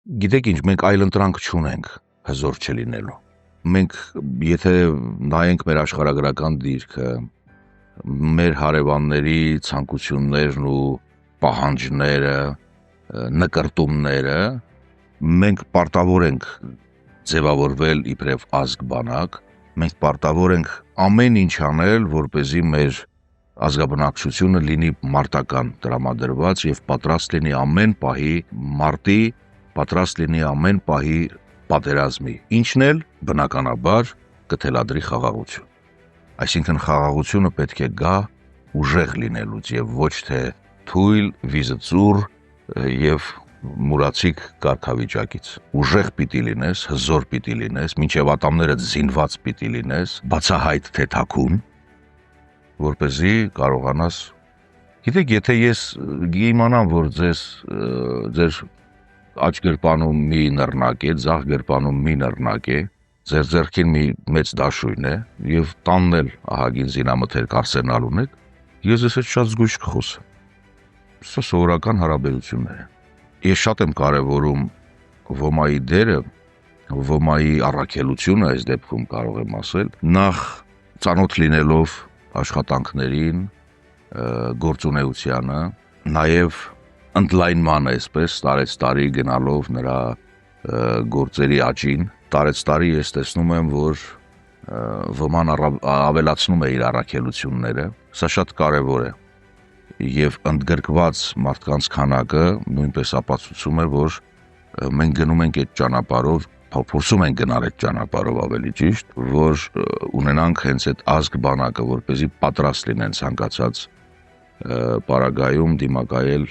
Գիտեք ինչ, մենք այլընտրանք չունենք հզոր չլինելու։ Մենք եթե նայենք մեր աշխարհագրական դիրքը, մեր հարևանների ցանկություններն ու պահանջները, նկրտումները, մենք պարտավոր ենք ձևավորվել իբրև ազգ բանակ, մենք պարտավոր ենք ամեն ինչ անել, որպեսզի մեր ազգաբնակչությունը լինի մարտական տրամադրված եւ պատրաստ լինի ամեն պահի մարտի, պատրաստ լինի ամեն պահի պատերազմի, ինչն էլ բնականաբար կթելադրի խաղաղություն։ Այսինքն խաղաղությունը պետք է գա ուժեղ լինելուց եւ ոչ թե թույլ, վիզծուր եւ մուրացիկ կարգավիճակից։ Ուժեղ պիտի լինես, հզոր պիտի լինես, մինչեւ ատամները զինված պիտի լինես, բացահայտ թե թաքուն, որպեսզի կարողանաս։ Գիտեք, եթե ես իմանամ, որ ձեր աջ գրպանում մի նռնակ է, ձախ գրպանում մի նռնակ է, ձեր ձեռքին մի մեծ դաշույն է եւ տանն էլ ահագին զինամթերք արսենալ ունեք, ես ես հետ շատ զգույշ կխոսեմ։ Սա սովորական հարաբերություններ են։ Ես շատ եմ կարևորում ոմայի դերը, ոմայի առաքելությունը այս դեպքում կարող եմ ասել, նախ ծանոթ լինելով աշխատանքներին, գործունեությանը, նաեւ ընդլայնման այսպես տարեցտարի գնալով նրա գործերի աճին, տարեցտարի ես տեսնում եմ, որ ոման ավելացնում է իր առաքելությունները, սա շատ կարևոր է եւ ընդգրկված մարդկանց քանակը նույնպես ապացուցում է, որ մենք գնում ենք այդ ճանապարհով, փորձում ենք գնալ այդ ճանապարհով ավելի ճիշտ, որ ունենանք հենց այդ ազգ բանակը, որպեսզի պատրաստ լինեն ցանկացած պարագայում դիմակայել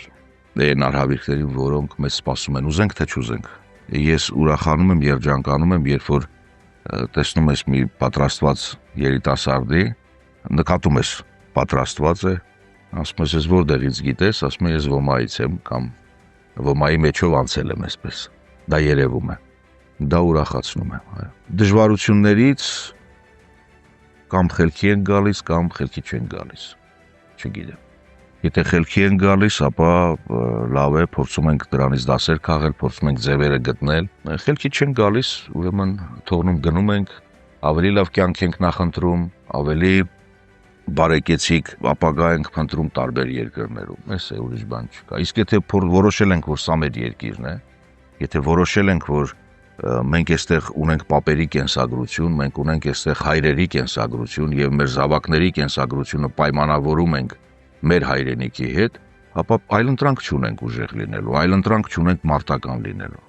այն արհավիրքներին, որոնք մեզ սպասում են, ուզենք թե չուզենք։ Ես ուրախանում եմ, երջանկանում եմ, երբ որ տեսնում ես մի պատրաստված երիտասարդի, նկատում ես պատրաստված է, ասում ես ես որտեղից գիտես, ասում ես ոմայից եմ կամ ոմայի մեջով անցել եմ այսպես։ Դա երևում է։ Դա ուրախացնում է, այո։ Դժվարություններից կամ խելքի են գալիս, կամ խելքի չեն գալիս։ Չգիտեմ։ Եթե խելքի են գալիս, ապա լավ է, փորձում ենք դրանից դասեր քաղել, փորձում ենք ձևերը գտնել։ Խելքի չեն գալիս, ուրեմն թողնում գնում ենք, ավելի լավ կյանք ենք նախընտրում, ավելի բարեկեցիկ ապագա ենք փնտրում տարբեր երկրներում։ Էս է, ուրիշ բան չկա։ Իսկ եթե որոշել ենք, որ սա մեր երկիրն է, եթե որոշել ենք, որ մենք այստեղ ունենք պապերի կենսագրություն, մենք ունենք այստեղ հայրերի կենսագրություն եւ մեր զավակների կենսագրությունը պայմանավորում ենք մեր հայրենիքի հետ, ապա այլընտրանք չունենք ուժեղ լինելու, այլընտրանք չունենք մարտական լինելու։